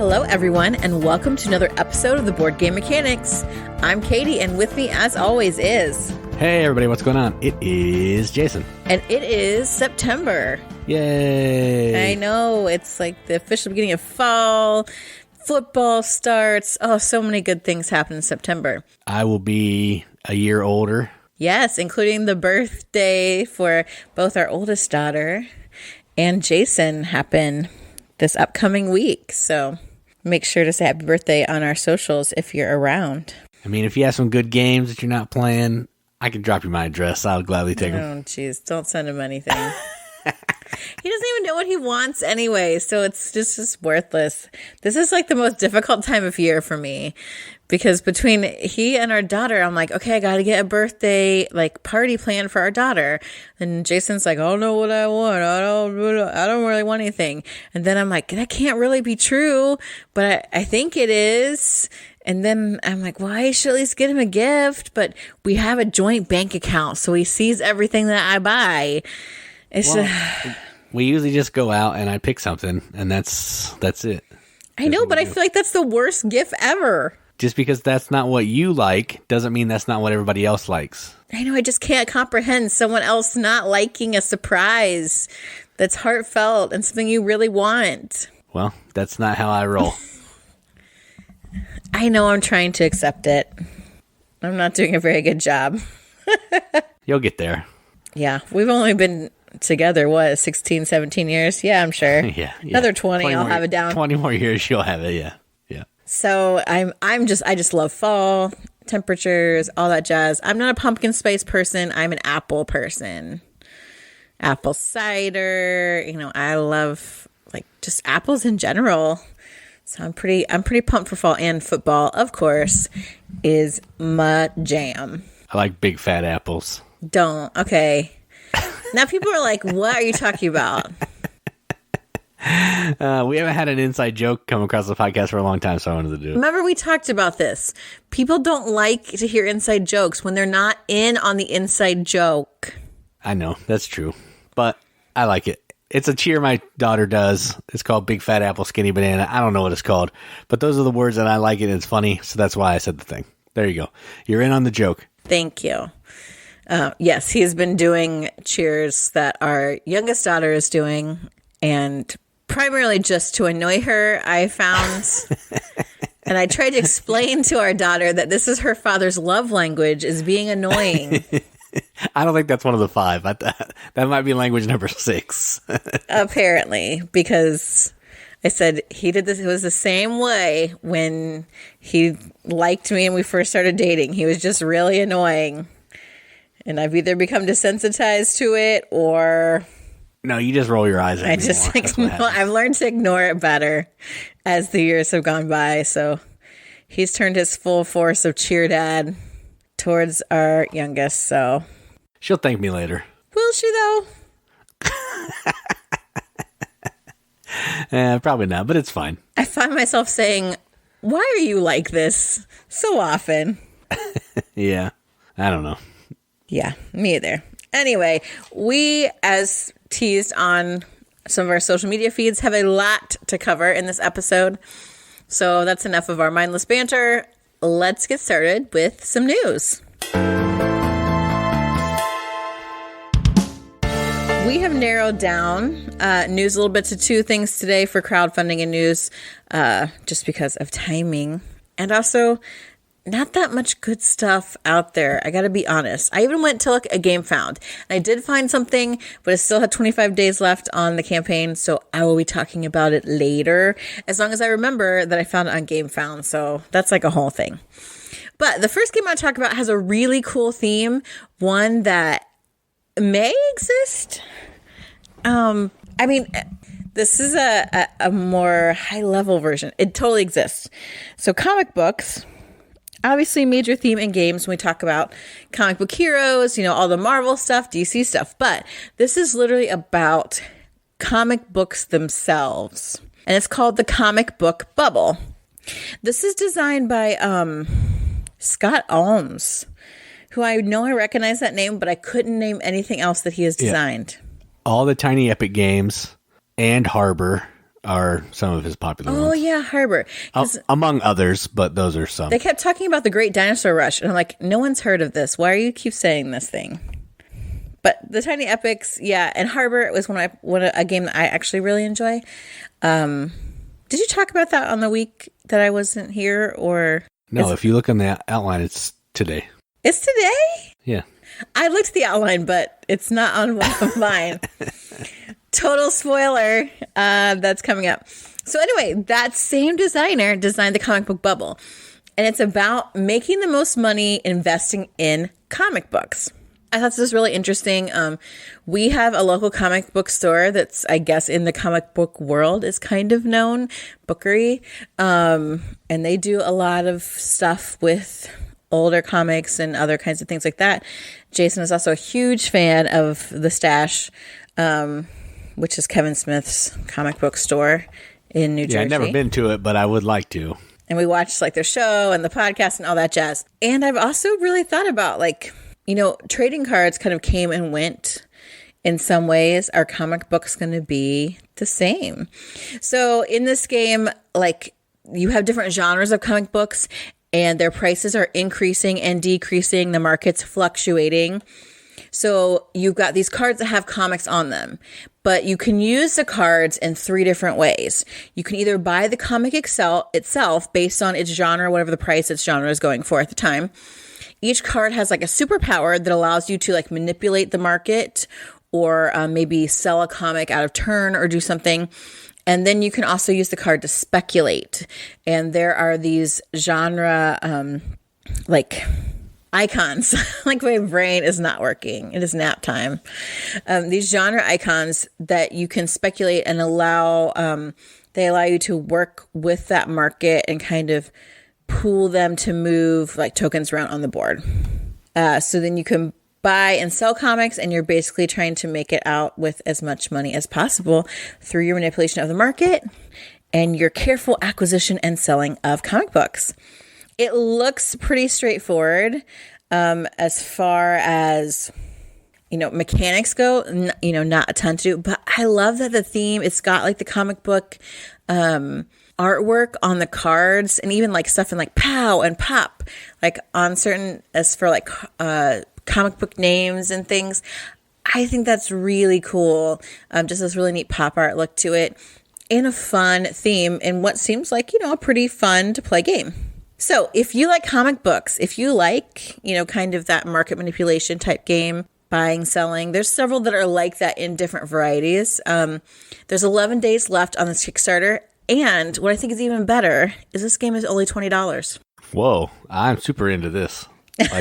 Hello, everyone, and welcome to another episode of the Board Game Mechanics. I'm Katie, and with me, as always, is... Hey, everybody, what's going on? It is Jason. And it is September. Yay! I know, it's like the official beginning of fall, football starts. Oh, so many good things happen in September. I will be a year older. Yes, including the birthday for both our oldest daughter and Jason happen this upcoming week. So make sure to say happy birthday on our socials if you're around. I mean, if you have some good games that you're not playing, I can drop you my address. I'll gladly take them. Oh, jeez. Don't send him anything. He doesn't even know what he wants anyway, so it's just worthless. This is like the most difficult time of year for me because between he and our daughter, I'm like, okay, I got to get a birthday like party planned for our daughter. And Jason's like, I don't know what I want. I don't really want anything. And then I'm like, that can't really be true, but I think it is. And then I'm like, well, I should at least get him a gift, but we have a joint bank account, so he sees everything that I buy. We usually just go out and I pick something, and that's it. I know, but I feel like that's the worst gift ever. Just because that's not what you like doesn't mean that's not what everybody else likes. I know, I just can't comprehend someone else not liking a surprise that's heartfelt and something you really want. Well, that's not how I roll. I know, I'm trying to accept it. I'm not doing a very good job. You'll get there. Yeah, we've only been together, 16, 17 years? Yeah, I'm sure. Yeah. Another 20 I'll have it down. 20 more years, you'll have it, yeah. So I just love fall, temperatures, all that jazz. I'm not a pumpkin spice person. I'm an apple person. Apple cider, I love like just apples in general. So I'm pretty pumped for fall, and football, of course, is my jam. I like big fat apples. Don't. Okay. Now people are like, what are you talking about? We haven't had an inside joke come across the podcast for a long time, so I wanted to do it. Remember, we talked about this. People don't like to hear inside jokes when they're not in on the inside joke. I know, that's true. But I like it. It's a cheer my daughter does. It's called Big Fat Apple Skinny Banana. I don't know what it's called. But those are the words that I like it, and it's funny, so that's why I said the thing. There you go. You're in on the joke. Thank you. Yes, he has been doing cheers that our youngest daughter is doing, and primarily just to annoy her, I found. And I tried to explain to our daughter that this is her father's love language, is being annoying. I don't think that's one of the 5. That might be language number 6. Apparently, because I said he did this. It was the same way when he liked me and we first started dating. He was just really annoying. And I've either become desensitized to it or... No, you just roll your eyes at me. I've learned to ignore it better as the years have gone by. So he's turned his full force of cheer dad towards our youngest. So she'll thank me later. Will she, though? Probably not, but it's fine. I find myself saying, why are you like this so often? Yeah, I don't know. Yeah, me either. Anyway, we, as teased on some of our social media feeds, have a lot to cover in this episode. So that's enough of our mindless banter. Let's get started with some news. We have narrowed down news a little bit to 2 things today for crowdfunding and news, just because of timing. And also, not that much good stuff out there. I got to be honest. I even went to look at Game Found. And I did find something, but it still had 25 days left on the campaign. So I will be talking about it later, as long as I remember that I found it on Game Found. So that's like a whole thing. But the first game I talk about has a really cool theme. One that may exist. I mean, this is a more high level version. It totally exists. So comic books... Obviously, major theme in games when we talk about comic book heroes, all the Marvel stuff, DC stuff. But this is literally about comic books themselves. And it's called the Comic Book Bubble. This is designed by Scott Alms, who I know I recognize that name, but I couldn't name anything else that he has designed. All the Tiny Epic games and Harbour are some of his popular Oh, ones. yeah, Harbour. Among others, but those are some. They kept talking about the Great Dinosaur Rush, and I'm like, no one's heard of this. Why are you keep saying this thing? But the Tiny Epics, yeah, and Harbour was a game that I actually really enjoy. Did you talk about that on the week that I wasn't here, or? No, if you look on the outline, it's today. It's today? Yeah. I looked at the outline, but it's not on one of mine. Total spoiler. That's coming up. So anyway, that same designer designed the comic book bubble. And it's about making the most money investing in comic books. I thought this was really interesting. We have a local comic book store that's, I guess, in the comic book world is kind of known, Bookery. And they do a lot of stuff with older comics and other kinds of things like that. Jason is also a huge fan of The Stash, which is Kevin Smith's comic book store in New Jersey. Yeah, I've never been to it, but I would like to. And we watched like their show and the podcast and all that jazz. And I've also really thought about trading cards kind of came and went. In some ways, our comic book's going to be the same. So in this game, you have different genres of comic books and their prices are increasing and decreasing. The market's fluctuating. So you've got these cards that have comics on them, but you can use the cards in 3 different ways. You can either buy the comic itself based on its genre, whatever the price its genre is going for at the time. Each card has a superpower that allows you to manipulate the market or maybe sell a comic out of turn or do something. And then you can also use the card to speculate. And there are these genre, icons. My brain is not working. It is nap time. These genre icons that you can speculate and they allow you to work with that market and kind of pool them to move tokens around on the board. So then you can buy and sell comics, and you're basically trying to make it out with as much money as possible through your manipulation of the market and your careful acquisition and selling of comic books. It looks pretty straightforward as far as, mechanics go, not a ton to do, but I love that the theme, it's got the comic book artwork on the cards and even stuff in POW and POP, on certain, as for comic book names and things. I think that's really cool. Just this really neat pop art look to it and a fun theme in what seems like, a pretty fun to play game. So if you like comic books, if you like, kind of that market manipulation type game, buying, selling, there's several that are like that in different varieties. There's 11 days left on this Kickstarter. And what I think is even better is this game is only $20. Whoa, I'm super into this.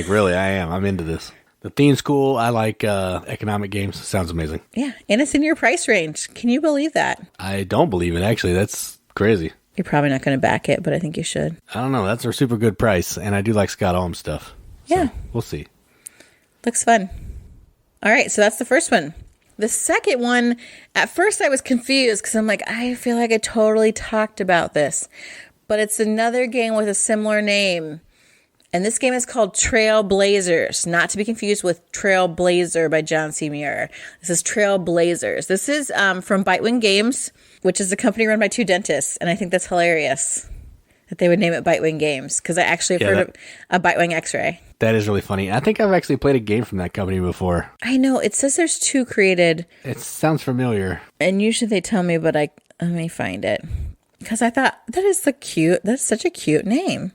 Really, I am. I'm into this. The theme's cool. I like economic games. Sounds amazing. Yeah, and it's in your price range. Can you believe that? I don't believe it, actually. That's crazy. You're probably not going to back it, but I think you should. I don't know. That's a super good price, and I do like Scott Holmes stuff. So yeah. We'll see. Looks fun. All right, so that's the first one. The second one, at first I was confused because I'm I feel like I totally talked about this. But it's another game with a similar name. And this game is called Trailblazers, not to be confused with Trailblazer by John C. Muir. This is Trailblazers. This is from Bitewing Games, which is a company run by 2 dentists. And I think that's hilarious that they would name it Bitewing Games because I actually have heard of a Bitewing X-Ray. That is really funny. I think I've actually played a game from that company before. I know. It says there's 2 created. It sounds familiar. And usually they tell me, but let me find it. Because I thought, that's such a cute name.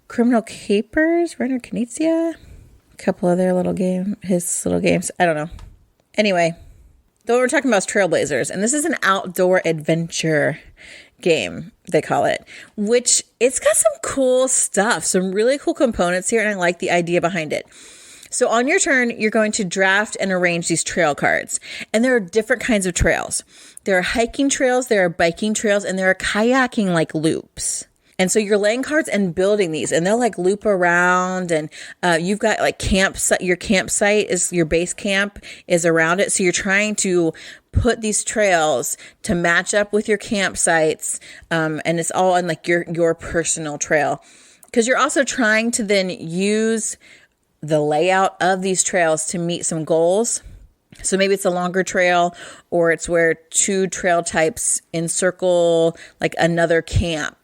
Criminal Capers, Renner Knizia, a couple other his little games. I don't know. Anyway, the one we're talking about is Trailblazers, and this is an outdoor adventure game, they call it, which it's got some cool stuff, some really cool components here, and I like the idea behind it. So on your turn, you're going to draft and arrange these trail cards, and there are different kinds of trails. There are hiking trails, there are biking trails, and there are kayaking loops. And so you're laying cards and building these, and they'll loop around, and you've got campsite. Your campsite is your base camp is around it. So you're trying to put these trails to match up with your campsites, and it's all on your personal trail, because you're also trying to then use the layout of these trails to meet some goals. So maybe it's a longer trail, or it's where two trail types encircle like another camp.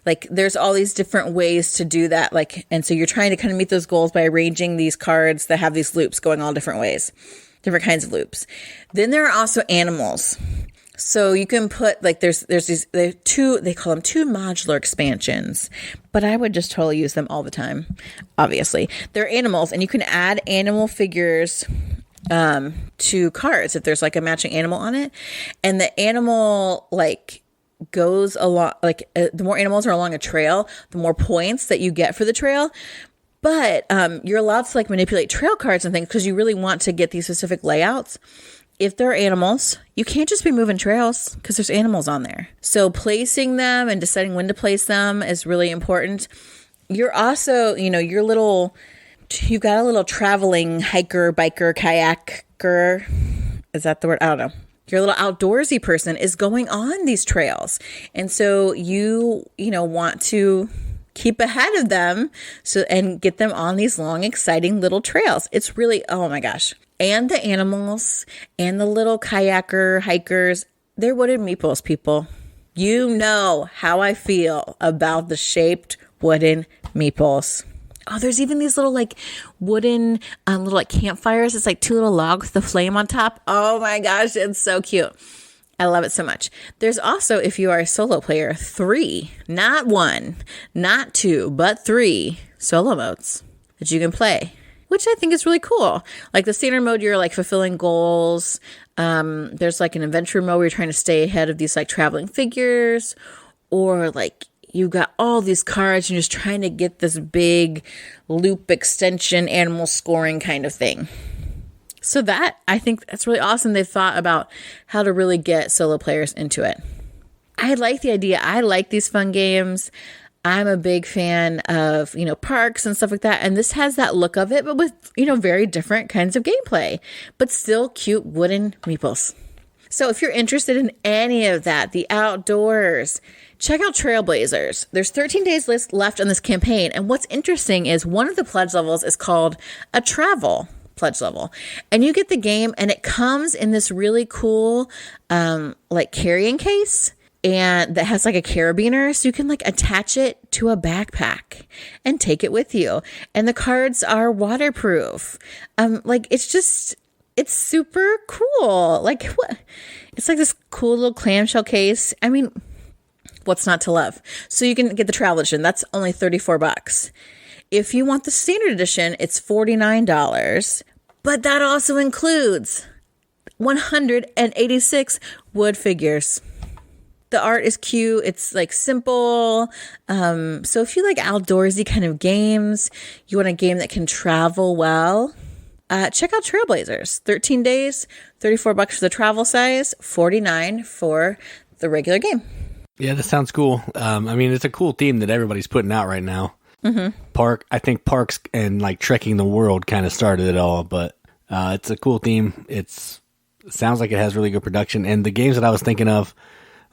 Like there's all these different ways to do that. Like, and so you're trying to kind of meet those goals by arranging these cards that have these loops going all different ways, different kinds of loops. Then there are also animals. So you can put like there's these they call them two modular expansions, but I would just totally use them all the time. Obviously, they're animals, and you can add animal figures to cards if there's like a matching animal on it, and the animal like goes along like the more animals are along a trail, the more points that you get for the trail. But you're allowed to like manipulate trail cards and things because you really want to get these specific layouts. If there are animals, you can't just be moving trails because there's animals on there. So placing them and deciding when to place them is really important. You're also, you've got a little traveling hiker, biker, kayaker. Is that the word? I don't know. Your little outdoorsy person is going on these trails. And so you want to keep ahead of them and get them on these long, exciting little trails. It's really, oh my gosh. And the animals and the little kayaker, hikers, they're wooden meeples, people. You know how I feel about the shaped wooden meeples. Oh, there's even these little like wooden little like campfires. It's like two little logs with the flame on top. Oh my gosh, it's so cute. I love it so much. There's also, if you are a solo player, 3, not 1, not 2, but 3 solo modes that you can play, which I think is really cool. Like the standard mode, you're like fulfilling goals. There's like an adventure mode where you're trying to stay ahead of these like traveling figures, or like you got all these cards and you're just trying to get this big loop extension animal scoring kind of thing. So that, I think that's really awesome. They've thought about how to really get solo players into it. I like the idea. I like these fun games. I'm a big fan of, parks and stuff like that. And this has that look of it, but with, very different kinds of gameplay, but still cute wooden meeples. So if you're interested in any of that, the outdoors, check out Trailblazers. There's 13 days left on this campaign. And what's interesting is one of the pledge levels is called a travel pledge level. And you get the game and it comes in this really cool, like carrying case. And that has like a carabiner, so you can like attach it to a backpack and take it with you. And the cards are waterproof. It's super cool. Like what? It's like this cool little clamshell case. I mean, what's not to love? So you can get the travel edition. That's only $34. If you want the standard edition, it's $49. But that also includes 186 wood figures. The art is cute. It's like simple. So if you like outdoorsy kind of games, you want a game that can travel well, check out Trailblazers. 13 days, $34 for the travel size, $49 for the regular game. Yeah, that sounds cool. It's a cool theme that everybody's putting out right now. Mm-hmm. I think parks and like trekking the world kind of started it all, but it's a cool theme. It sounds like it has really good production. And the games that I was thinking of,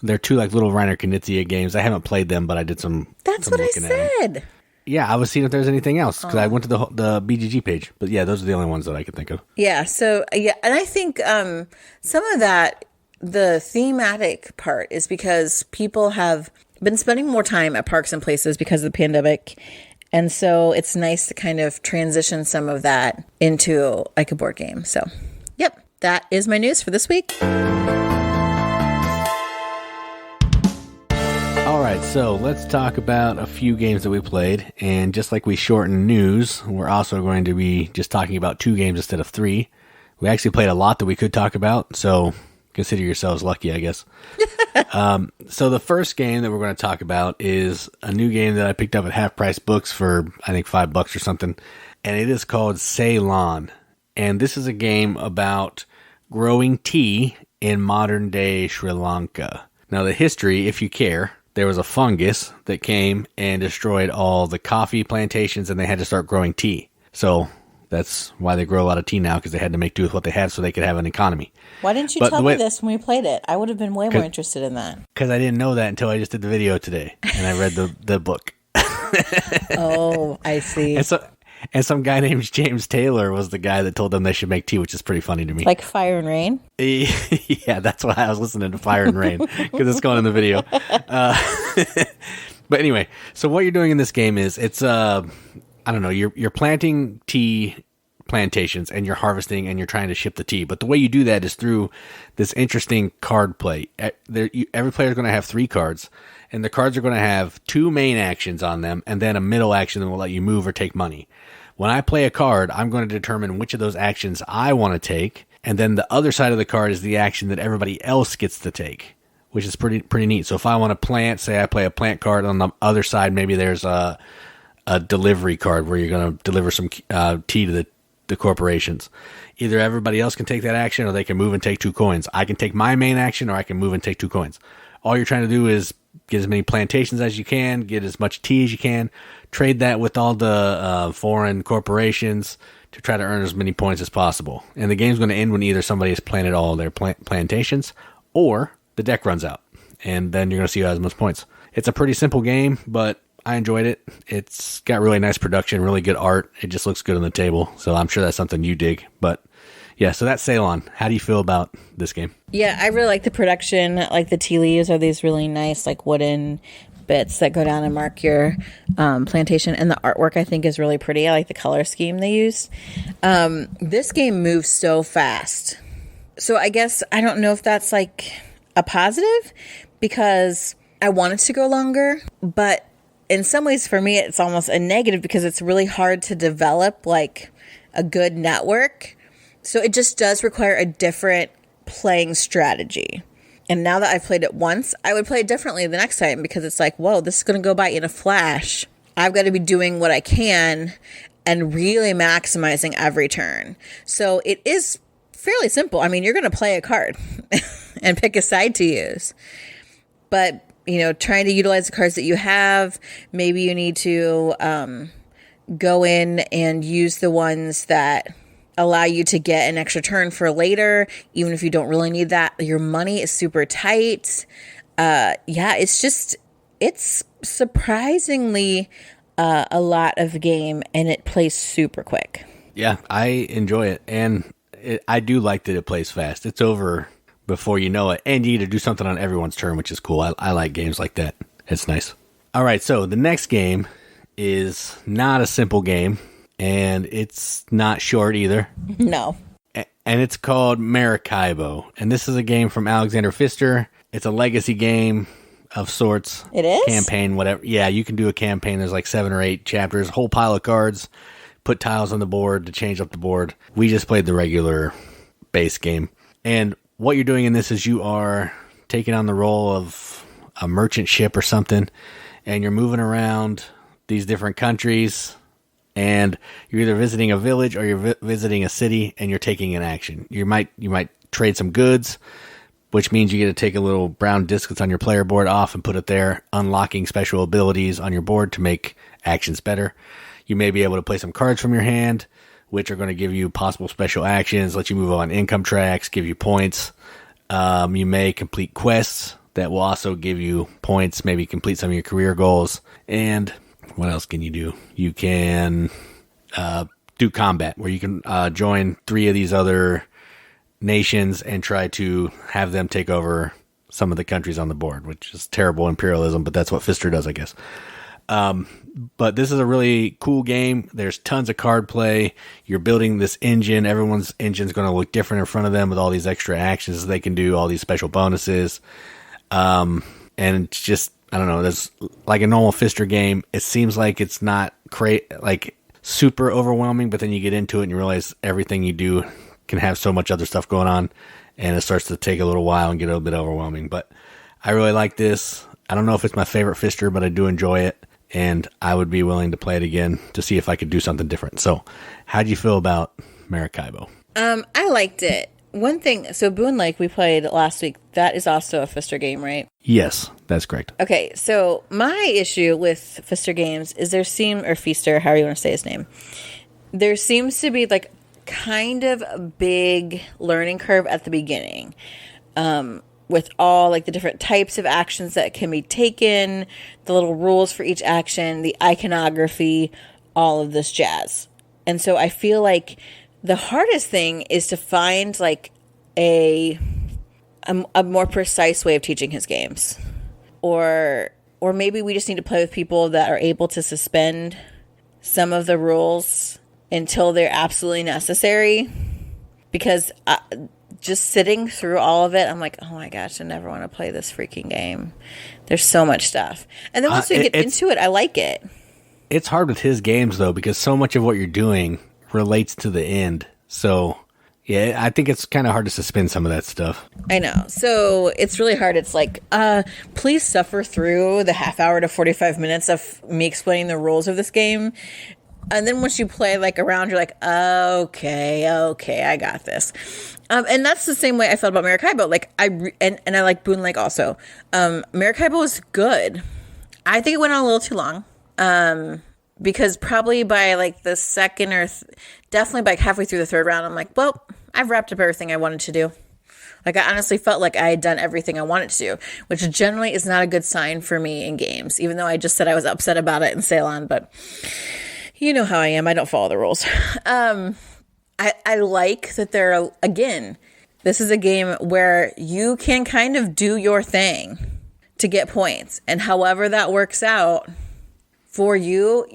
they're two like little Reiner Knizia games. I haven't played them, but I did some. That's what I said. Yeah, I was seeing if there's anything else because I went to the BGG page. But yeah, those are the only ones that I could think of. Yeah. So yeah, and I think some of that, the thematic part, is because people have been spending more time at parks and places because of the pandemic, and so it's nice to kind of transition some of that into like a board game. So, yep, that is my news for this week. All right, so let's talk about a few games that we played. And just like we shortened news, we're also going to be just talking about 2 games instead of 3. We actually played a lot that we could talk about, so consider yourselves lucky, I guess. So the first game that we're going to talk about is a new game that I picked up at Half Price Books for, I think, $5 or something. And it is called Ceylon. And this is a game about growing tea in modern-day Sri Lanka. Now, the history, if you care, there was a fungus that came and destroyed all the coffee plantations, and they had to start growing tea. So that's why they grow a lot of tea now, because they had to make do with what they had so they could have an economy. Why didn't you tell me this when we played it? I would have been way more interested in that. Because I didn't know that until I just did the video today, and I read the book. Oh, I see. And some guy named James Taylor was the guy that told them they should make tea, which is pretty funny to me. Like Fire and Rain? Yeah, that's why I was listening to Fire and Rain, because it's going in the video. But anyway, so what you're doing in this game is I don't know, you're planting tea plantations and you're harvesting and you're trying to ship the tea. But the way you do that is through this interesting card play. Every player is going to have 3 cards, and the cards are going to have 2 main actions on them and then a middle action that will let you move or take money. When I play a card, I'm going to determine which of those actions I want to take, and then the other side of the card is the action that everybody else gets to take, which is pretty neat. So if I want to plant, say I play a plant card, on the other side maybe there's a delivery card where you're going to deliver some tea to the corporations. Either everybody else can take that action or they can move and take 2 coins. I can take my main action or I can move and take 2 coins. All you're trying to do is get as many plantations as you can, get as much tea as you can, trade that with all the foreign corporations to try to earn as many points as possible. And the game's going to end when either somebody has planted all their plantations or the deck runs out. And then you're going to see who has most points. It's a pretty simple game, but I enjoyed it. It's got really nice production, really good art. It just looks good on the table. So I'm sure that's something you dig. But yeah, so that's Ceylon. How do you feel about this game? Yeah, I really like the production. Like the tea leaves are these really nice, like wooden bits that go down and mark your plantation. And the artwork I think is really pretty. I like the color scheme they used. This game moves so fast. So I guess I don't know if that's like a positive, because I want it to go longer, but in some ways for me it's almost a negative because it's really hard to develop like a good network. So it just does require a different playing strategy. And now that I've played it once, I would play it differently the next time, because it's like, whoa, this is going to go by in a flash. I've got to be doing what I can and really maximizing every turn. So it is fairly simple. I mean, you're going to play a card and pick a side to use. But, you know, trying to utilize the cards that you have, maybe you need to go in and use the ones that allow you to get an extra turn for later, even if you don't really need that. Your money is super tight. It's surprisingly a lot of game, and it plays super quick. Yeah, I enjoy it. And I do like that it plays fast. It's over before you know it, and you get to do something on everyone's turn, which is cool. I like games like that. It's nice. All right, so the next game is not a simple game, and it's not short either. No. And it's called Maracaibo, and this is a game from Alexander Pfister. It's a legacy game of sorts. It is? Campaign, whatever. Yeah, you can do a campaign. There's like 7 or 8 chapters, a whole pile of cards, put tiles on the board to change up the board. We just played the regular base game. And what you're doing in this is you are taking on the role of a merchant ship or something, and you're moving around these different countries, and you're either visiting a village or you're visiting a city, and you're taking an action. You might trade some goods, which means you get to take a little brown disc that's on your player board off and put it there, unlocking special abilities on your board to make actions better. You may be able to play some cards from your hand, which are going to give you possible special actions, let you move on income tracks, give you points. You may complete quests that will also give you points, maybe complete some of your career goals. And what else can you do? You can do combat, where you can join 3 of these other nations and try to have them take over some of the countries on the board, which is terrible imperialism, but that's what Pfister does, I guess. But this is a really cool game. There's tons of card play. You're building this engine. Everyone's engine is going to look different in front of them with all these extra actions they can do, all these special bonuses. And it's just, I don't know, there's like a normal Pfister game. It seems like it's not like super overwhelming, but then you get into it and you realize everything you do can have so much other stuff going on, and it starts to take a little while and get a little bit overwhelming. But I really like this. I don't know if it's my favorite Pfister, but I do enjoy it. And I would be willing to play it again to see if I could do something different. So, how do you feel about Maracaibo? I liked it. One thing, so Boone Lake we played last week, that is also a Pfister game, right? Yes, that's correct. Okay, so my issue with Pfister games is or Pfister, however you want to say his name, there seems to be like kind of a big learning curve at the beginning. With all like the different types of actions that can be taken, the little rules for each action, the iconography, all of this jazz. And so I feel like the hardest thing is to find like a more precise way of teaching his games. Or maybe we just need to play with people that are able to suspend some of the rules until they're absolutely necessary. Because just sitting through all of it, I'm like, oh my gosh, I never want to play this freaking game. There's so much stuff. And then once we get into it, I like it. It's hard with his games, though, because so much of what you're doing relates to the end. So, yeah, I think it's kind of hard to suspend some of that stuff. I know. So it's really hard. It's like, please suffer through the half hour to 45 minutes of me explaining the rules of this game. And then once you play like around, you're like, okay, I got this. And that's the same way I felt about Maracaibo. Like and I like Boon Lake also. Maracaibo was good. I think it went on a little too long. Because probably by like the second or definitely by halfway through the third round, I'm like, well, I've wrapped up everything I wanted to do. Like I honestly felt like I had done everything I wanted to do, which generally is not a good sign for me in games, even though I just said I was upset about it in Ceylon, but you know how I am. I don't follow the rules. I like that again, this is a game where you can kind of do your thing to get points. And however that works out for you,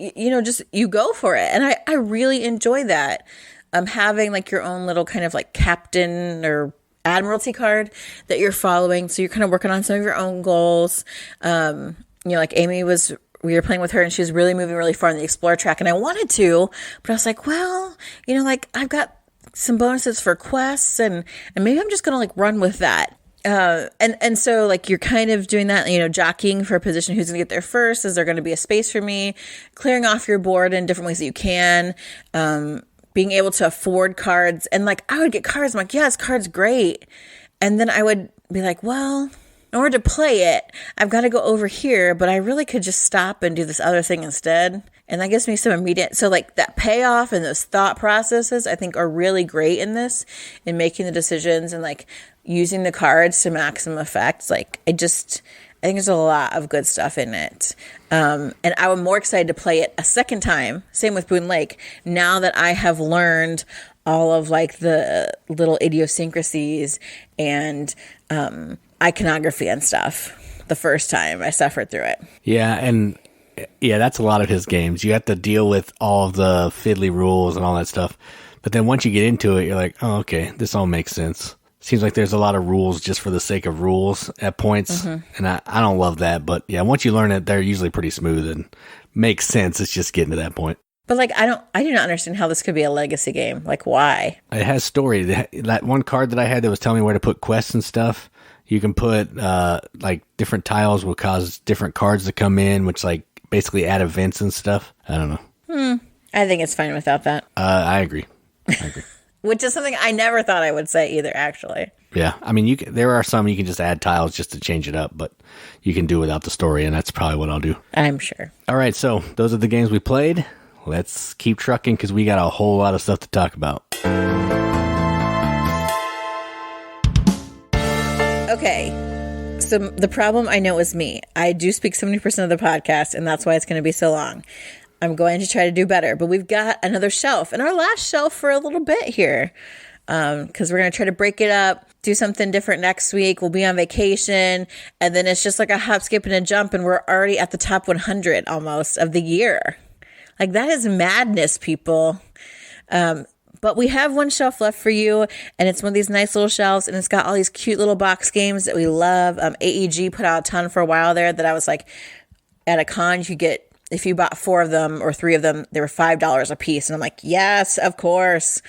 just you go for it. And I really enjoy that. Having like your own little kind of like captain or admiralty card that you're following. So you're kind of working on some of your own goals. Like Amy we were playing with her and she was really moving really far in the Explorer track and I wanted to, but I was like, well, like I've got some bonuses for quests and maybe I'm just going to like run with that. And so like you're kind of doing that, jockeying for a position, who's going to get there first. Is there going to be a space for me? Clearing off your board in different ways that you can, being able to afford cards. And like, I would get cards. I'm like, yes, cards, great. And then I would be like, well, in order to play it, I've got to go over here, but I really could just stop and do this other thing instead. And that gives me some immediate, so like that payoff and those thought processes, I think are really great in this, in making the decisions and like using the cards to maximum effect. Like I think there's a lot of good stuff in it. And I'm more excited to play it a second time. Same with Boon Lake. Now that I have learned all of like the little idiosyncrasies and, iconography and stuff the first time I suffered through it. Yeah, that's a lot of his games. You have to deal with all of the fiddly rules and all that stuff. But then once you get into it, you're like, oh, okay, this all makes sense. Seems like there's a lot of rules just for the sake of rules at points. Mm-hmm. And I don't love that. But yeah, once you learn it, they're usually pretty smooth and makes sense. It's just getting to that point. But like, I do not understand how this could be a legacy game. Like, why? It has story. That one card that I had that was telling me where to put quests and stuff. You can put like different tiles will cause different cards to come in, which like basically add events and stuff. I don't know. I think it's fine without that. I agree. Which is something I never thought I would say either, actually. Yeah, I mean, there are some you can just add tiles just to change it up, but you can do without the story, and that's probably what I'll do. I'm sure. All right, so those are the games we played. Let's keep trucking because we got a whole lot of stuff to talk about. Okay, so the problem I know is me. I do speak 70% of the podcast, and that's why it's going to be so long. I'm going to try to do better, but we've got another shelf, and our last shelf for a little bit here, because we're going to try to break it up, do something different next week. We'll be on vacation, and then it's just like a hop, skip, and a jump, and we're already at the top 100 almost of the year. Like, that is madness, people. But we have one shelf left for you, and it's one of these nice little shelves, and it's got all these cute little box games that we love. AEG put out a ton for a while there that I was like, at a con, you could get, if you bought 4 of them or 3 of them, they were $5 a piece. And I'm like, yes, of course.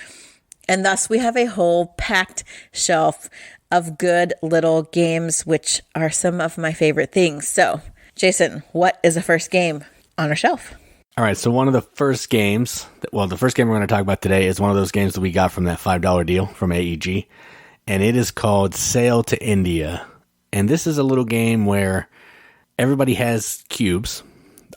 And thus we have a whole packed shelf of good little games, which are some of my favorite things. So, Jason, what is the first game on our shelf? All right, so one of the first games, the first game we're going to talk about today is one of those games that we got from that $5 deal from AEG, and it is called Sail to India. And this is a little game where everybody has cubes.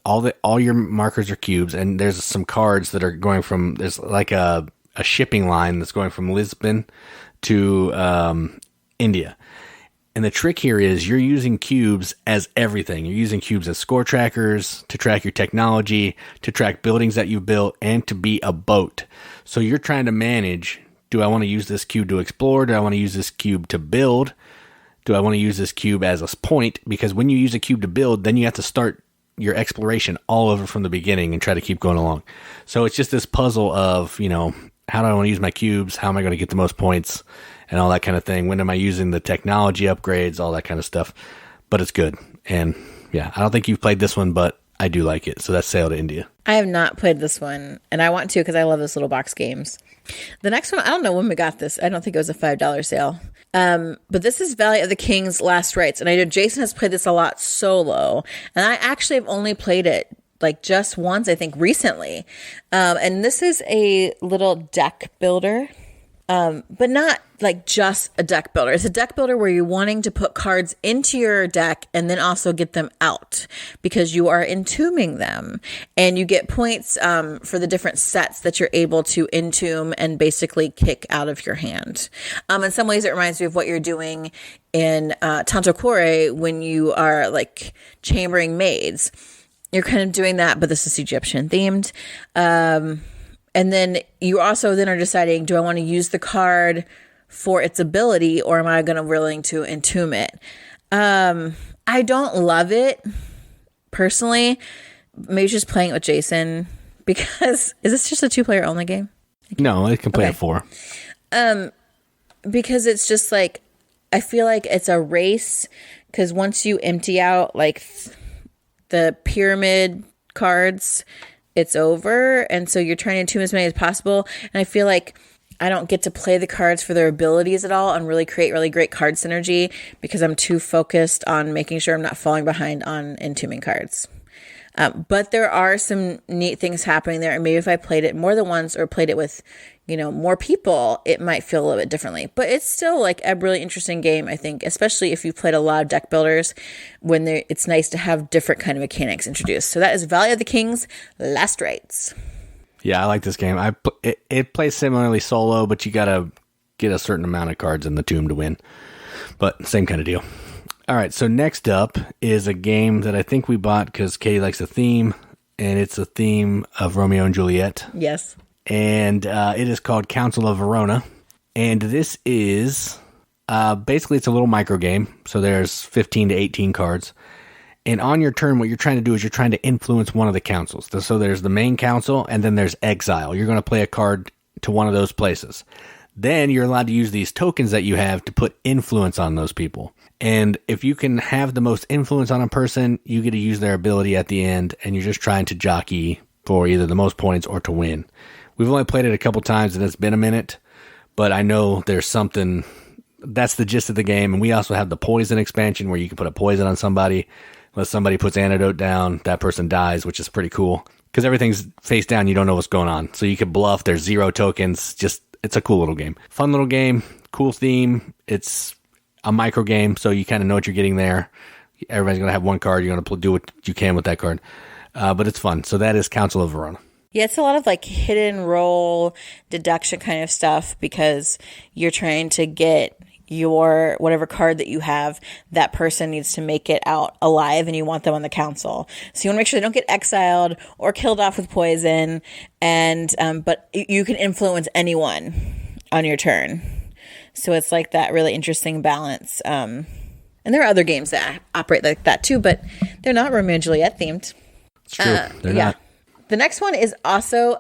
All your markers are cubes, and there's some cards that are going from, there's like a shipping line that's going from Lisbon to India. And the trick here is you're using cubes as everything. You're using cubes as score trackers, to track your technology, to track buildings that you've built, and to be a boat. So you're trying to manage, do I want to use this cube to explore? Do I want to use this cube to build? Do I want to use this cube as a point? Because when you use a cube to build, then you have to start your exploration all over from the beginning and try to keep going along. So it's just this puzzle of, how do I want to use my cubes? How am I going to get the most points? And all that kind of thing. When am I using the technology upgrades? All that kind of stuff. But it's good. And yeah, I don't think you've played this one, but I do like it. So that's Sail to India. I have not played this one, and I want to because I love those little box games. The next one, I don't know when we got this. I don't think it was a $5 sale. But this is Valley of the King's Last Rites. And I know Jason has played this a lot solo. And I actually have only played it like just once, I think, recently. And this is a little deck builder. But not like just a deck builder. It's a deck builder where you're wanting to put cards into your deck and then also get them out because you are entombing them, and you get points for the different sets that you're able to entomb and basically kick out of your hand. In some ways, it reminds me of what you're doing in Tanto Cuore when you are like chambering maids. You're kind of doing that, but this is Egyptian themed. And then you also then are deciding, do I want to use the card for its ability, or am I willing to entomb it? I don't love it personally. Maybe just playing it with Jason, because is this just a 2-player only game? No, it can play at 4. Because it's just like, I feel like it's a race, because once you empty out like the pyramid cards, it's over. And so you're trying to entomb as many as possible. And I feel like I don't get to play the cards for their abilities at all and really create really great card synergy because I'm too focused on making sure I'm not falling behind on entombing cards. But there are some neat things happening there. And maybe if I played it more than once or played it with, more people, it might feel a little bit differently. But it's still like a really interesting game, I think, especially if you've played a lot of deck builders, when it's nice to have different kind of mechanics introduced. So that is Valley of the King's Last Rites. Yeah, I like this game. It plays similarly solo, but you got to get a certain amount of cards in the tomb to win. But same kind of deal. All right, so next up is a game that I think we bought because Katie likes the theme, and it's a theme of Romeo and Juliet. Yes. And it is called Council of Verona. And this is basically it's a little micro game. So there's 15 to 18 cards. And on your turn, what you're trying to do is you're trying to influence one of the councils. So there's the main council, and then there's exile. You're going to play a card to one of those places. Then you're allowed to use these tokens that you have to put influence on those people. And if you can have the most influence on a person, you get to use their ability at the end, and you're just trying to jockey for either the most points or to win. We've only played it a couple times, and it's been a minute, but I know there's something. That's the gist of the game. And we also have the poison expansion where you can put a poison on somebody. Unless somebody puts antidote down, that person dies, which is pretty cool. Because everything's face down, you don't know what's going on. So you can bluff, there's 0 tokens. It's a cool little game. Fun little game, cool theme. It's a micro game, so you kind of know what you're getting there. Everybody's going to have one card. You're going to do what you can with that card. But it's fun. So that is Council of Verona. Yeah, it's a lot of like hidden roll deduction kind of stuff because you're trying to get your whatever card that you have, that person needs to make it out alive and you want them on the council. So you want to make sure they don't get exiled or killed off with poison. And but you can influence anyone on your turn. So it's like that really interesting balance. And there are other games that operate like that too, but they're not Romeo and Juliet themed. It's true. They're not. The next one is also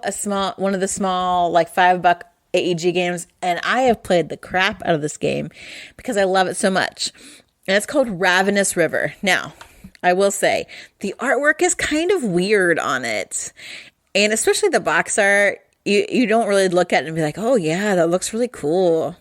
one of the small, like $5 AEG games, and I have played the crap out of this game because I love it so much. And it's called Ravenous River. Now, I will say, the artwork is kind of weird on it. And especially the box art, you don't really look at it and be like, oh yeah, that looks really cool.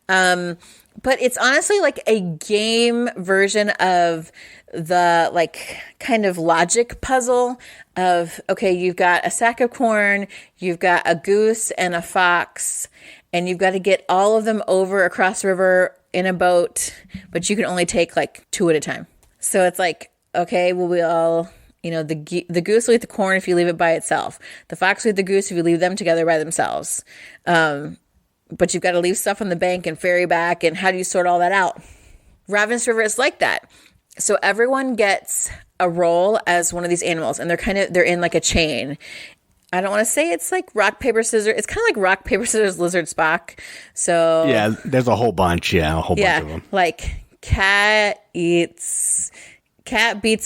But it's honestly like a game version of the like kind of logic puzzle of, okay, you've got a sack of corn, you've got a goose and a fox, and you've got to get all of them over across the river in a boat, but you can only take like 2 at a time. So it's like, okay, well, we all, the goose will eat the corn if you leave it by itself. The fox will eat the goose if you leave them together by themselves. But you've got to leave stuff on the bank and ferry back, and how do you sort all that out? Ravenous River is like that. So everyone gets a role as one of these animals, and they're in like a chain. I don't want to say it's like rock, paper, scissors. It's kind of like rock, paper, scissors, lizard, Spock. So yeah, there's a whole bunch. Yeah, a whole bunch of them. Like cat beats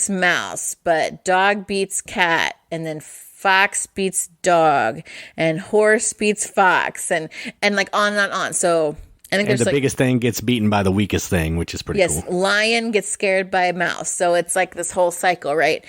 mouse, but dog beats cat, and then fox beats dog, and horse beats fox, and like on and on. So I think the biggest thing gets beaten by the weakest thing, which is pretty cool. Yes, lion gets scared by a mouse. So it's like this whole cycle, right?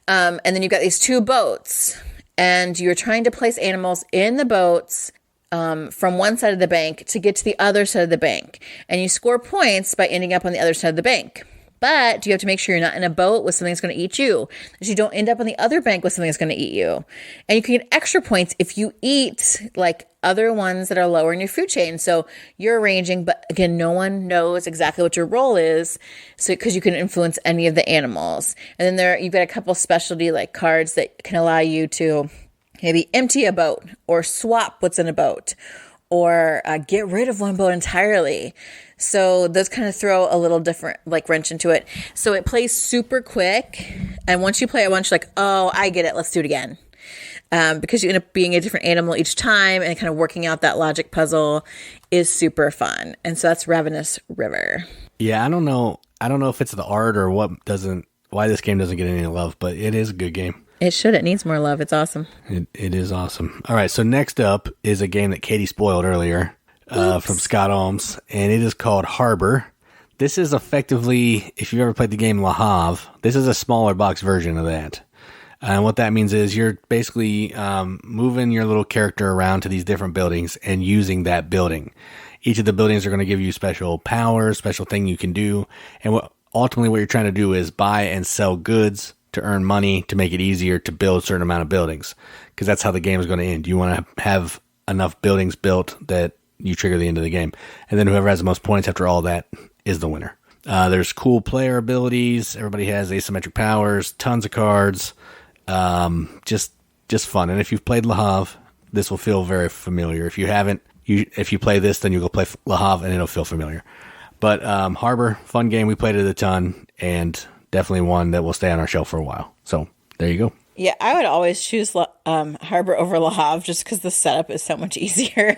And then you've got these 2 boats, and you're trying to place animals in the boats from one side of the bank to get to the other side of the bank. And you score points by ending up on the other side of the bank. But you have to make sure you're not in a boat with something that's going to eat you, that you don't end up on the other bank with something that's going to eat you. And you can get extra points if you eat like other ones that are lower in your food chain. So you're arranging, but again, no one knows exactly what your role is. So because you can influence any of the animals. And then you've got a couple specialty like cards that can allow you to maybe empty a boat or swap what's in a boat or get rid of one boat entirely. So those kind of throw a little different like wrench into it. So it plays super quick. And once you play it once, you're like, oh, I get it. Let's do it again. Because you end up being a different animal each time and kind of working out that logic puzzle is super fun. And so that's Ravenous River. Yeah, I don't know if it's the art or why this game doesn't get any love, but it is a good game. It should. It needs more love. It's awesome. It is awesome. All right, so next up is a game that Katie spoiled earlier from Scott Ohms, and it is called Harbour. This is effectively, if you've ever played the game Le Havre, this is a smaller box version of that. And what that means is you're basically moving your little character around to these different buildings and using that building. Each of the buildings are going to give you special powers, special thing you can do. And ultimately what you're trying to do is buy and sell goods to earn money to make it easier to build a certain amount of buildings. Because that's how the game is going to end. You want to have enough buildings built that you trigger the end of the game. And then whoever has the most points after all that is the winner. There's cool player abilities. Everybody has asymmetric powers, tons of cards. Just fun. And if you've played Le Havre, this will feel very familiar. If you haven't, if you play this, then you'll go play Le Havre and it'll feel familiar. But Harbour, fun game. We played it a ton, and definitely one that will stay on our shelf for a while. So there you go. Yeah, I would always choose Harbour over Le Havre just because the setup is so much easier.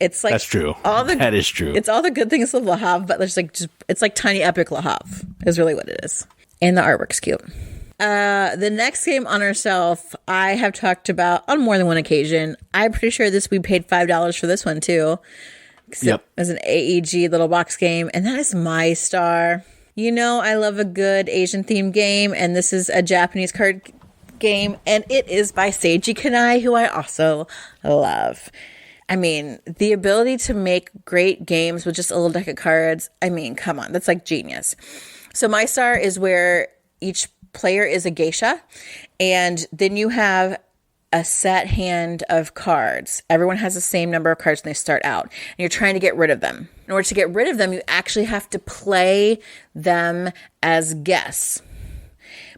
It's like that's true. That is true. It's all the good things of Le Havre, but there's it's like tiny epic Le Havre is really what it is, and the artwork's cute. The next game on our shelf, I have talked about on more than one occasion. I'm pretty sure we paid $5 for this one too. Yep. It was an AEG little box game, and that is Mai-Star. You know, I love a good Asian themed game, and this is a Japanese card game, and it is by Seiji Kanai, who I also love. I mean, the ability to make great games with just a little deck of cards, I mean, come on, that's like genius. So Mai-Star is where each player is a geisha, and then you have a set hand of cards. Everyone has the same number of cards when they start out, and you're trying to get rid of them. In order to get rid of them, you actually have to play them as guests.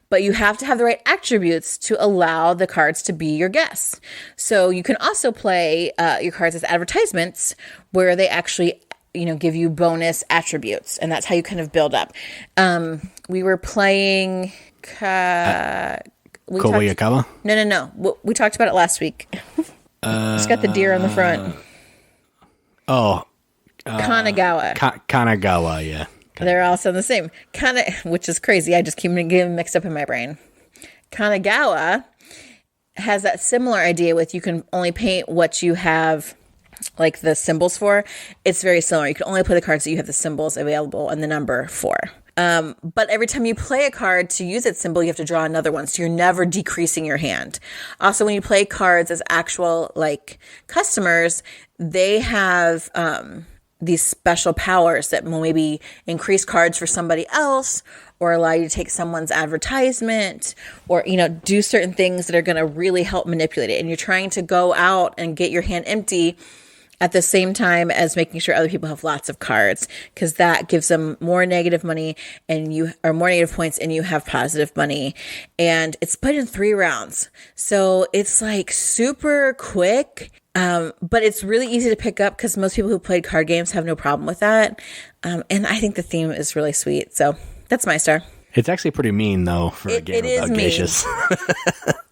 But you have to have the right attributes to allow the cards to be your guests. So you can also play your cards as advertisements where they actually, give you bonus attributes. And that's how you kind of build up. We were playing... Kobayakawa? No. We talked about it last week. It's got the deer on the front. Kanagawa. Kanagawa, yeah. They're all sound the same. Which is crazy. I just keep getting mixed up in my brain. Kanagawa has that similar idea with you can only paint what you have like the symbols for. It's very similar. You can only play the cards that you have the symbols available and the number for. But every time you play a card to use its symbol, you have to draw another one. So you're never decreasing your hand. Also, when you play cards as actual like customers, they have these special powers that will maybe increase cards for somebody else or allow you to take someone's advertisement or, do certain things that are going to really help manipulate it. And you're trying to go out and get your hand empty at the same time as making sure other people have lots of cards, because that gives them more negative money or more negative points, and you have positive money. And it's played in 3 rounds. So it's like super quick. But it's really easy to pick up because most people who played card games have no problem with that. And I think the theme is really sweet. So that's Mai-Star. It's actually pretty mean, though, for a game about geishas.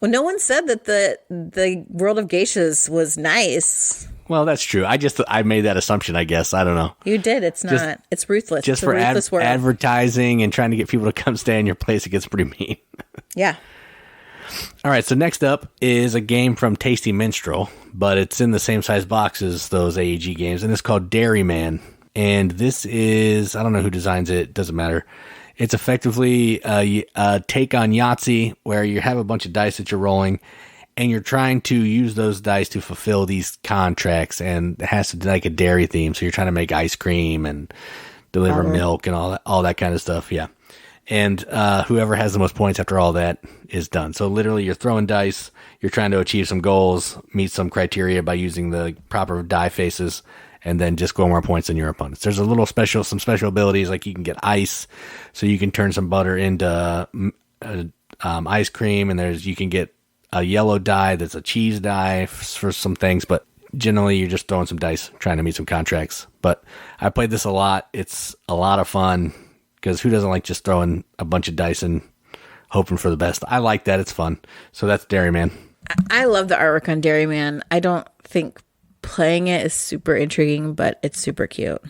Well, no one said that the world of geishas was nice. Well, that's true. I made that assumption, I guess. I don't know. You did. It's not. It's ruthless. Just it's for a ruthless world. advertising and trying to get people to come stay in your place, it gets pretty mean. Yeah. All right, so next up is a game from Tasty Minstrel, but it's in the same size box as those AEG games, and it's called Dairyman. And this is, I don't know who designs it, doesn't matter. It's effectively a take on Yahtzee, where you have a bunch of dice that you're rolling, and you're trying to use those dice to fulfill these contracts, and it has to be like a dairy theme, so you're trying to make ice cream and deliver milk and all that kind of stuff, yeah. And whoever has the most points after all that is done. So literally you're throwing dice, you're trying to achieve some goals, meet some criteria by using the proper die faces, and then just score more points than your opponents. There's some special abilities, like you can get ice, so you can turn some butter into ice cream, and you can get a yellow die that's a cheese die for some things, but generally you're just throwing some dice, trying to meet some contracts. But I played this a lot. It's a lot of fun. Because who doesn't like just throwing a bunch of dice and hoping for the best? I like that. It's fun. So that's Dairyman. I love the artwork on Dairyman. I don't think playing it is super intriguing, but it's super cute.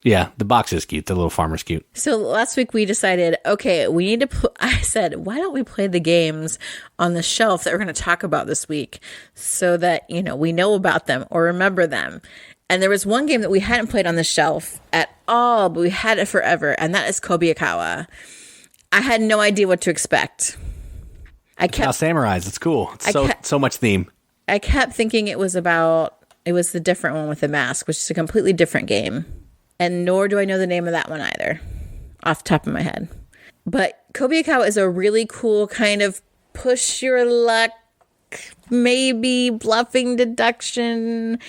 Yeah, the box is cute. The little farmer's cute. So last week we decided, okay, we need to I said, why don't we play the games on the shelf that we're going to talk about this week so that, we know about them or remember them. And there was one game that we hadn't played on the shelf at all, but we had it forever, and that is Kobayakawa. I had no idea what to expect. Samurais. It's cool. It's so much theme. I kept thinking it was the different one with the mask, which is a completely different game. And nor do I know the name of that one either, off the top of my head. But Kobayakawa is a really cool kind of push your luck, maybe bluffing deduction,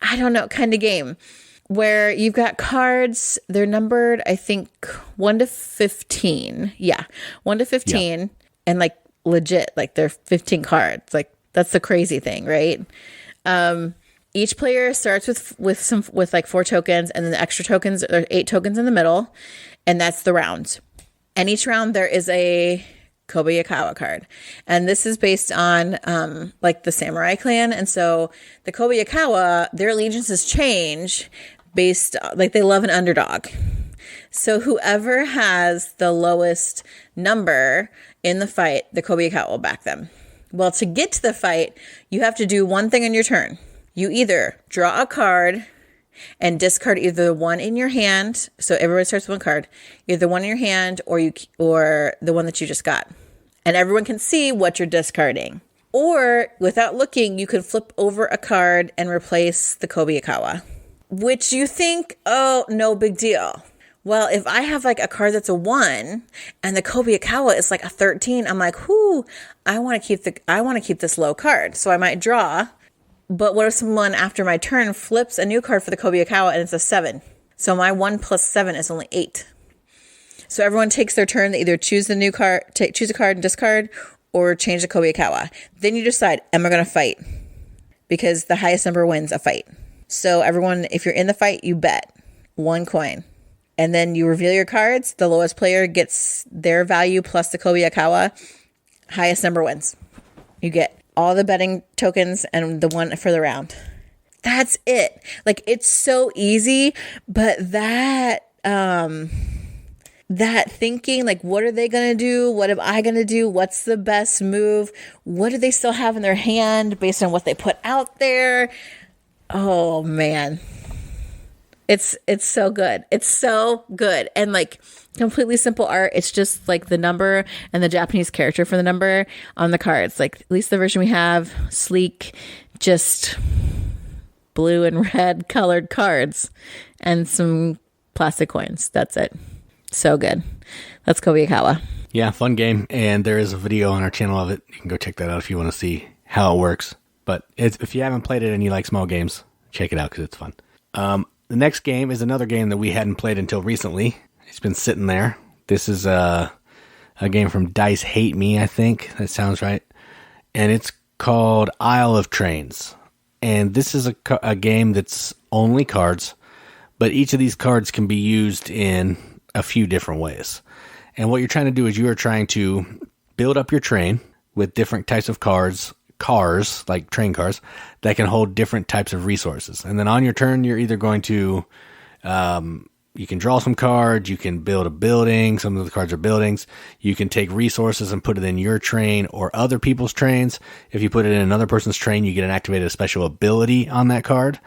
I don't know, kind of game where you've got cards. They're numbered, I think, 1 to 15. Yeah, 1 to 15. Yeah. And like legit, like they're 15 cards. Like that's the crazy thing, right? Each player starts with like 4 tokens, and then the extra tokens, there are 8 tokens in the middle, and that's the round. And each round there is a Kobayakawa card. And this is based on like the samurai clan. And so the Kobayakawa, their allegiances change based, like they love an underdog. So whoever has the lowest number in the fight, the Kobayakawa will back them. Well, to get to the fight, you have to do one thing on your turn. You either draw a card and discard either the one in your hand. So everyone starts with one card, either the one in your hand or the one that you just got. And everyone can see what you're discarding. Or without looking, you can flip over a card and replace the Kobayakawa, which you think, oh, no big deal. Well, if I have like a card that's a 1 and the Kobayakawa is like a 13, I'm like, whoo, I want to keep this low card. So I might draw. But what if someone after my turn flips a new card for the Kobayakawa and it's a 7? So my 1 plus 7 is only 8. So everyone takes their turn. They either choose the new card, choose a card and discard, or change the Kobayakawa. Then you decide, am I going to fight? Because the highest number wins a fight. So everyone, if you're in the fight, you bet 1 coin. And then you reveal your cards. The lowest player gets their value plus the Kobayakawa. Highest number wins. You get all the betting tokens and the one for the round. That's it. Like, it's so easy, but that thinking, like, what are they going to do? What am I going to do? What's the best move? What do they still have in their hand based on what they put out there? Oh, man. It's so good. It's so good. And like completely simple art. It's just like the number and the Japanese character for the number on the cards. Like at least the version we have, sleek, just blue and red colored cards and some plastic coins. That's it. So good. That's Kobayakawa. Yeah, fun game. And there is a video on our channel of it. You can go check that out if you want to see how it works. But if you haven't played it and you like small games, check it out because it's fun. The next game is another game that we hadn't played until recently. It's been sitting there. This is a game from Dice Hate Me, I think. That sounds right. And it's called Isle of Trains. And this is a game that's only cards, but each of these cards can be used in a few different ways. And what you're trying to do is you are trying to build up your train with different types of cars, like train cars, that can hold different types of resources. And then on your turn, you're either going to, you can draw some cards, you can build a building, some of the cards are buildings, you can take resources and put it in your train or other people's trains. If you put it in another person's train, you get an activated special ability on that card.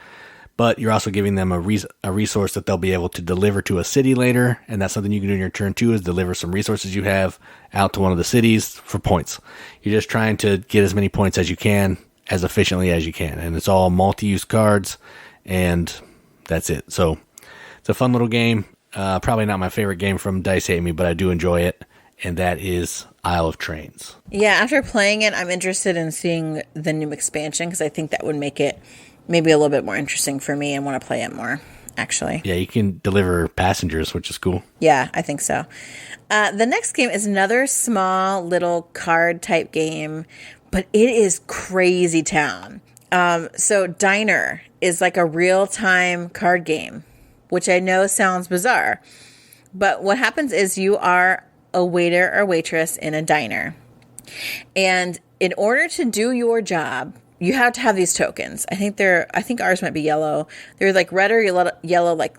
But you're also giving them a resource that they'll be able to deliver to a city later, and that's something you can do in your turn too, is deliver some resources you have out to one of the cities for points. You're just trying to get as many points as you can, as efficiently as you can, and it's all multi-use cards, and that's it. So it's a fun little game. Probably not my favorite game from Dice Hate Me, but I do enjoy it, and that is Isle of Trains. Yeah, after playing it, I'm interested in seeing the new expansion, because I think that would make it maybe a little bit more interesting for me and want to play it more, actually. Yeah, you can deliver passengers, which is cool. Yeah, I think so. The next game is another small little card type game, but it is Crazy Town. So Diner is like a real-time card game, which I know sounds bizarre. But what happens is you are a waiter or waitress in a diner. And in order to do your job, you have to have these tokens. I think ours might be yellow. They're like red or yellow, like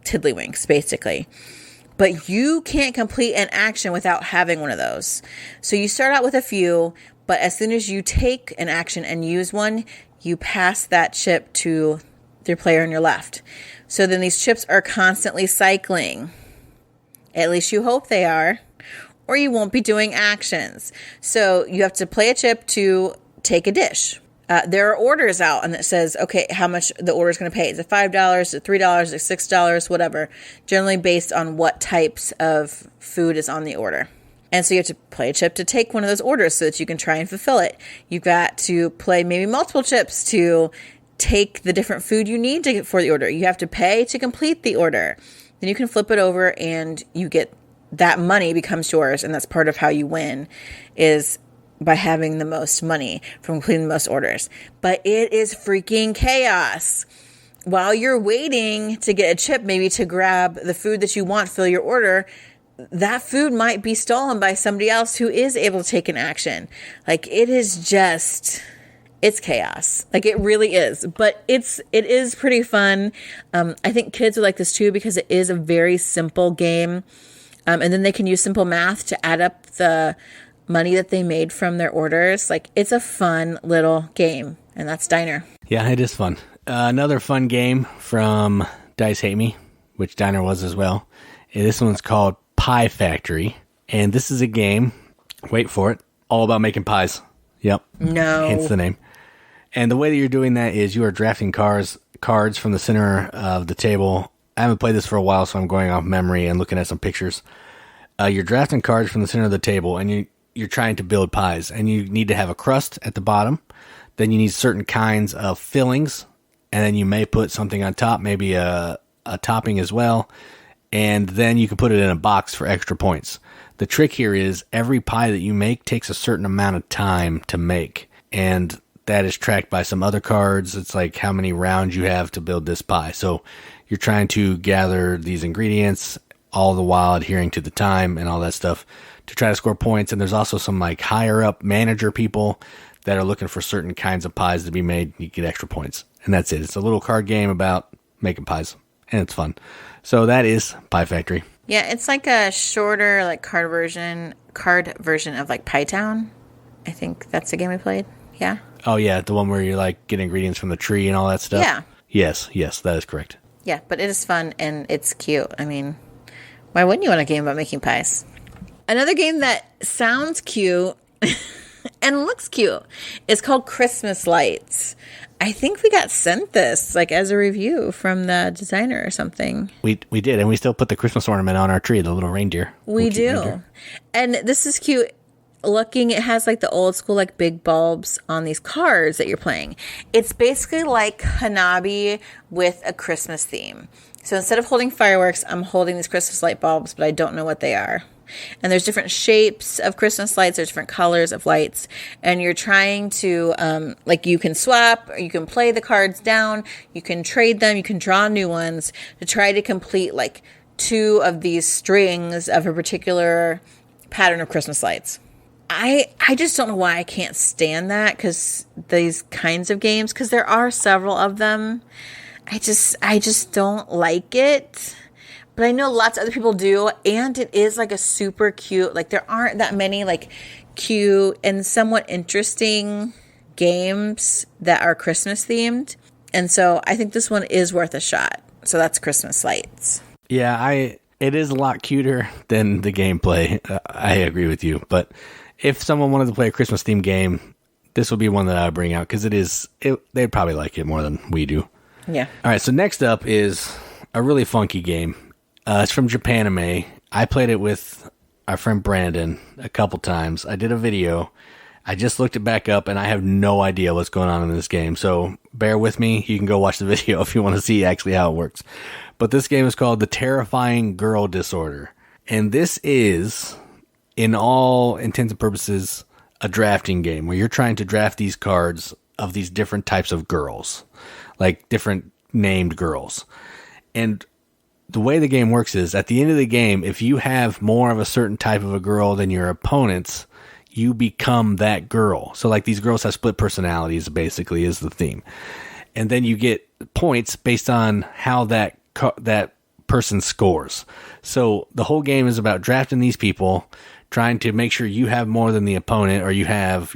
tiddlywinks, basically. But you can't complete an action without having one of those. So you start out with a few, but as soon as you take an action and use one, you pass that chip to the player on your left. So then these chips are constantly cycling. At least you hope they are, or you won't be doing actions. So you have to play a chip to take a dish. There are orders out, and it says, okay, how much the order is going to pay. Is it $5? Is it $3? Is it $6? Whatever. Generally based on what types of food is on the order. And so you have to play a chip to take one of those orders so that you can try and fulfill it. You've got to play maybe multiple chips to take the different food you need to get for the order. You have to pay to complete the order. Then you can flip it over and you get that money becomes yours. And that's part of how you win, is by having the most money from completing the most orders. But it is freaking chaos. While you're waiting to get a chip, maybe to grab the food that you want, fill your order, that food might be stolen by somebody else who is able to take an action. Like, it is just, it's chaos. Like, it really is. But it is pretty fun. I think kids would like this too, because it is a very simple game. And then they can use simple math to add up the money that they made from their orders. Like, it's a fun little game, and that's Diner. Yeah, it is fun. Another fun game from Dice Hate Me, which Diner was as well. This one's called Pie Factory, and this is a game, wait for it, all about making pies. Yep. No. Hence the name. And the way that you're doing that is you are drafting cards from the center of the table. I haven't played this for a while, so I'm going off memory and looking at some pictures. You're drafting cards from the center of the table, and you're trying to build pies, and you need to have a crust at the bottom. Then you need certain kinds of fillings, and then you may put something on top, maybe a topping as well, and then you can put it in a box for extra points. The trick here is every pie that you make takes a certain amount of time to make, and that is tracked by some other cards. It's like how many rounds you have to build this pie. So you're trying to gather these ingredients, all the while adhering to the time and all that stuff, to try to score points. And there's also some like higher up manager people that are looking for certain kinds of pies to be made. You get extra points, and that's it. It's a little card game about making pies, and it's fun. So that is Pie Factory. Yeah, it's like a shorter like card version of like Pie Town. I think that's the game we played. Yeah. Oh yeah, the one where you like get ingredients from the tree and all that stuff. Yeah. Yes, that is correct. Yeah, but it is fun and it's cute. I mean, why wouldn't you want a game about making pies? Another game that sounds cute and looks cute is called Christmas Lights. I think we got sent this like as a review from the designer or something. We did, and we still put the Christmas ornament on our tree, the little reindeer. We do. Reindeer. And this is cute. looking, it has like the old school, like big bulbs on these cards that you're playing. It's basically like Hanabi with a Christmas theme. So instead of holding fireworks, I'm holding these Christmas light bulbs, but I don't know what they are. And there's different shapes of Christmas lights. There's different colors of lights. And you're trying to, like, you can swap, or you can play the cards down. You can trade them. You can draw new ones to try to complete, like, 2 of these strings of a particular pattern of Christmas lights. I just don't know why I can't stand that, because these kinds of games, because there are several of them. I just don't like it. But I know lots of other people do, and it is like a super cute, like there aren't that many like cute and somewhat interesting games that are Christmas themed. And so I think this one is worth a shot. So that's Christmas Lights. Yeah, it is a lot cuter than the gameplay. I agree with you. But if someone wanted to play a Christmas themed game, this would be one that I would bring out, because they'd probably like it more than we do. Yeah. All right, so next up is a really funky game. It's from Japanime. I played it with our friend Brandon a couple times. I did a video. I just looked it back up, and I have no idea what's going on in this game. So bear with me. You can go watch the video if you want to see actually how it works. But this game is called The Terrifying Girl Disorder. And this is, in all intents and purposes, a drafting game where you're trying to draft these cards of these different types of girls, like different named girls. And the way the game works is, at the end of the game, if you have more of a certain type of a girl than your opponents, you become that girl. So like these girls have split personalities, basically, is the theme. And then you get points based on how that person scores. So the whole game is about drafting these people, trying to make sure you have more than the opponent, or you have,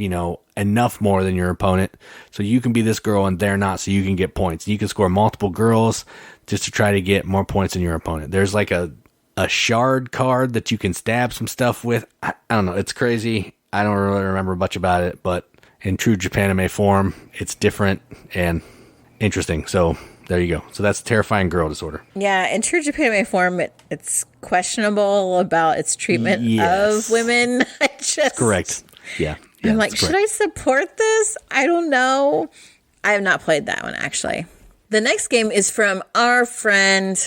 enough more than your opponent, so you can be this girl and they're not, so you can get points. You can score multiple girls just to try to get more points than your opponent. There's like a shard card that you can stab some stuff with. I don't know. It's crazy. I don't really remember much about it, but in true Japanime form, it's different and interesting. So there you go. So that's Terrifying Girl Disorder. Yeah, in true Japanime form, it's questionable about its treatment of women. Correct. Yeah. I'm like, should I support this? I don't know. I have not played that one, actually. The next game is from our friend,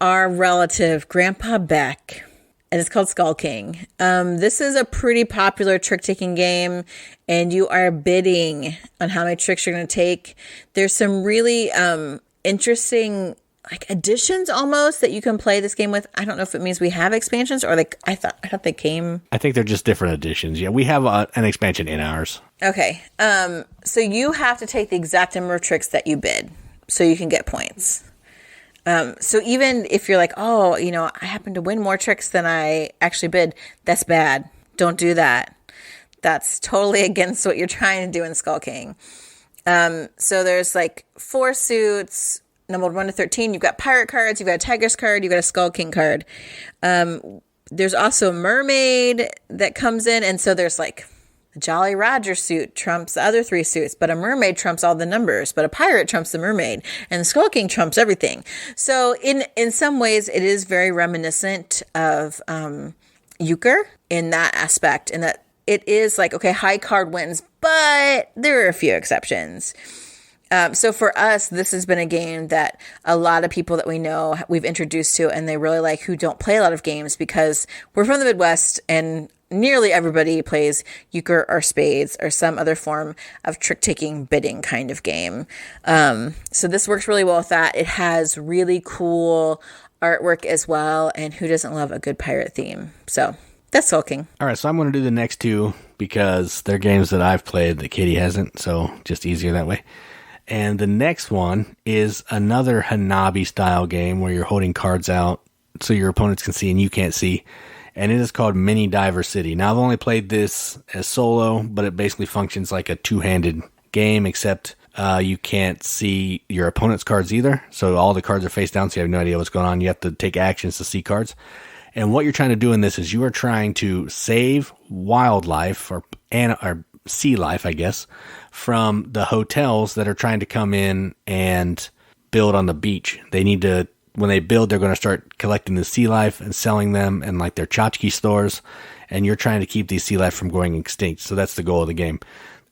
our relative, Grandpa Beck, and it's called Skull King. This is a pretty popular trick-taking game, and you are bidding on how many tricks you're going to take. There's some really interesting additions almost that you can play this game with. I don't know if it means we have expansions, or I thought they came. I think they're just different additions. Yeah, we have an expansion in ours. Okay. So you have to take the exact number of tricks that you bid, so you can get points. So even if you're like, oh, I happen to win more tricks than I actually bid, that's bad. Don't do that. That's totally against what you're trying to do in Skull King. So there's 4 suits, numbered 1 to 13. You've got pirate cards, you've got a tiger's card, you've got a Skull King card. There's also a mermaid that comes in, and so there's a Jolly Roger suit trumps the other 3 suits, but a mermaid trumps all the numbers, but a pirate trumps the mermaid, and the Skull King trumps everything. So in some ways, it is very reminiscent of euchre in that aspect, in that it is okay, high card wins, but there are a few exceptions. So for us, this has been a game that a lot of people that we know we've introduced to, and they really like, who don't play a lot of games, because we're from the Midwest and nearly everybody plays euchre or spades or some other form of trick-taking bidding kind of game. So this works really well with that. It has really cool artwork as well, and who doesn't love a good pirate theme? So that's Skull King. All right, so I'm going to do the next 2 because they're games that I've played that Katie hasn't, so just easier that way. And the next one is another Hanabi-style game where you're holding cards out so your opponents can see and you can't see. And it is called Mini Diver City. Now, I've only played this as solo, but it basically functions like a 2-handed game, except you can't see your opponent's cards either. So all the cards are face down, so you have no idea what's going on. You have to take actions to see cards. And what you're trying to do in this is you are trying to save wildlife or sea life, I guess, from the hotels that are trying to come in and build on the beach. They need to when they build, they're going to start collecting the sea life and selling them in like their tchotchke stores. And you're trying to keep these sea life from going extinct. So that's the goal of the game.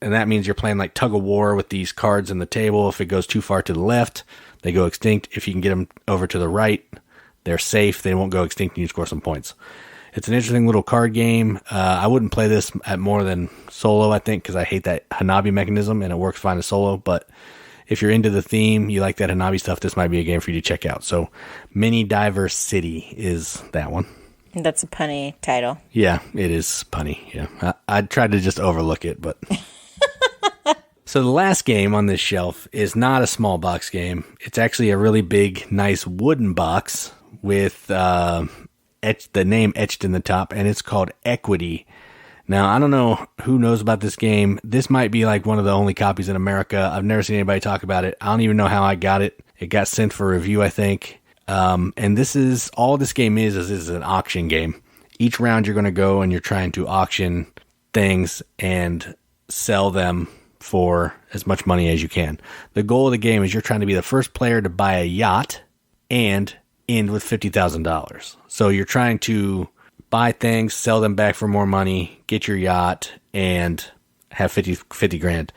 And that means you're playing like tug of war with these cards in the table. If it goes too far to the left, they go extinct. If you can get them over to the right, they're safe. They won't go extinct and you score some points. It's an interesting little card game. I wouldn't play this at more than solo, I think, because I hate that Hanabi mechanism and it works fine as solo. But if you're into the theme, you like that Hanabi stuff, this might be a game for you to check out. So Mini Diver City is that one. That's a punny title. Yeah, it is punny. Yeah, I tried to just overlook it, but... So the last game on this shelf is not a small box game. It's actually a really big, nice wooden box with the name etched in the top, and it's called Equity. Now, I don't know who knows about this game. This might be like one of the only copies in America. I've never seen anybody talk about it. I don't even know how I got it. It got sent for review, I think. And this is all this game is an auction game. Each round you're going to go and you're trying to auction things and sell them for as much money as you can. The goal of the game is you're trying to be the first player to buy a yacht and end with $50,000. So you're trying to buy things, sell them back for more money, get your yacht, and have 50 grand.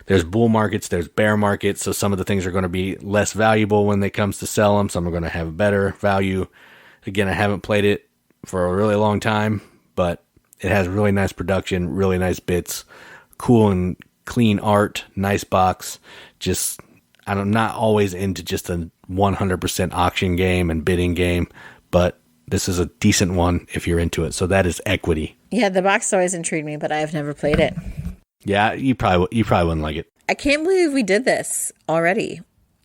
There's bull markets, there's bear markets, so some of the things are going to be less valuable when it comes to sell them. Some are going to have a better value. Again, I haven't played it for a really long time, but it has really nice production, really nice bits, cool and clean art, nice box. Just, I'm not always into just a 100% auction game and bidding game, but this is a decent one if you're into it. So that is Equity. Yeah, the box always intrigued me, but I have never played it. Yeah, you probably wouldn't like it. I can't believe we did this already.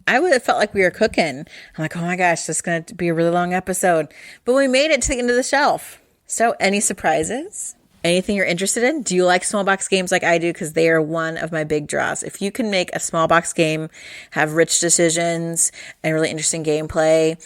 I would have felt like we were cooking. I'm like, oh my gosh, this is going to be a really long episode. But we made it to the end of the shelf. So any surprises? Anything you're interested in? Do you like small box games like I do? Because they are one of my big draws. If you can make a small box game have rich decisions and really interesting gameplay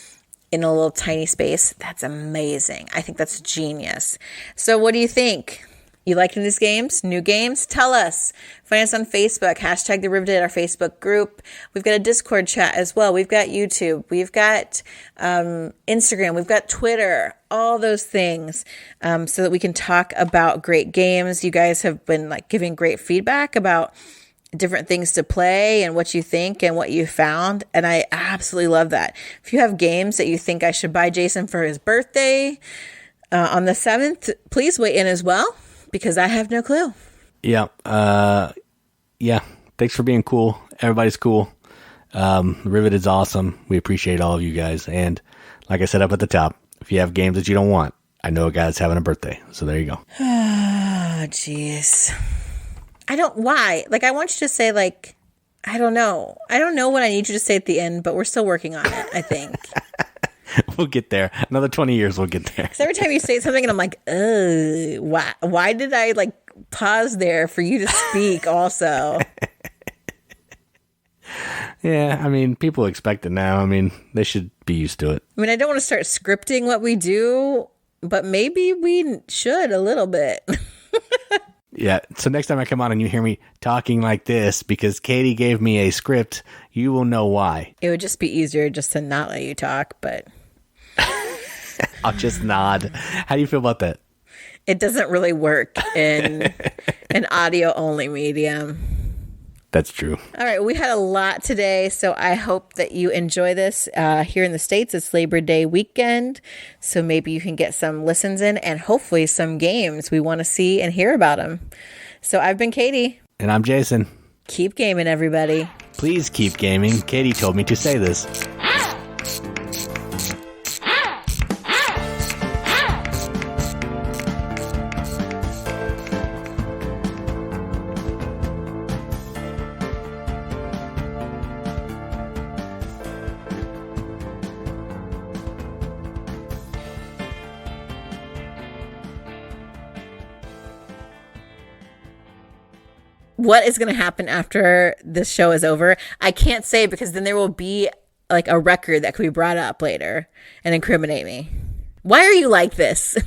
in a little tiny space, that's amazing. I think that's genius. So what do you think? You liking these games? New games? Tell us. Find us on Facebook. Hashtag the Riveted, our Facebook group. We've got a Discord chat as well. We've got YouTube. We've got Instagram. We've got Twitter. All those things so that we can talk about great games. You guys have been like giving great feedback about different things to play and what you think and what you found. And I absolutely love that. If you have games that you think I should buy Jason for his birthday on the 7th, please weigh in as well. Because I have no clue. Yeah. Yeah. Thanks for being cool. Everybody's cool. Riveted's awesome. We appreciate all of you guys. And like I said up at the top, if you have games that you don't want, I know a guy that's having a birthday. So there you go. Oh, jeez. Why? Like, I want you to say, like, I don't know. I don't know what I need you to say at the end, but we're still working on it, I think. We'll get there. Another 20 years, we'll get there. Because every time you say something, and I'm like, why did I like pause there for you to speak also? Yeah, I mean, people expect it now. I mean, they should be used to it. I mean, I don't want to start scripting what we do, but maybe we should a little bit. Yeah, so next time I come on and you hear me talking like this because Katie gave me a script, you will know why. It would just be easier just to not let you talk, but... I'll just nod. How do you feel about that? It doesn't really work in an audio-only medium. That's true. All right, we had a lot today, so I hope that you enjoy this. Here in the States, it's Labor Day weekend, so maybe you can get some listens in and hopefully some games. We want to see and hear about them. So I've been Katie. And I'm Jason. Keep gaming, everybody. Please keep gaming. Katie told me to say this. What is going to happen after this show is over? I can't say because then there will be like a record that could be brought up later and incriminate me. Why are you like this?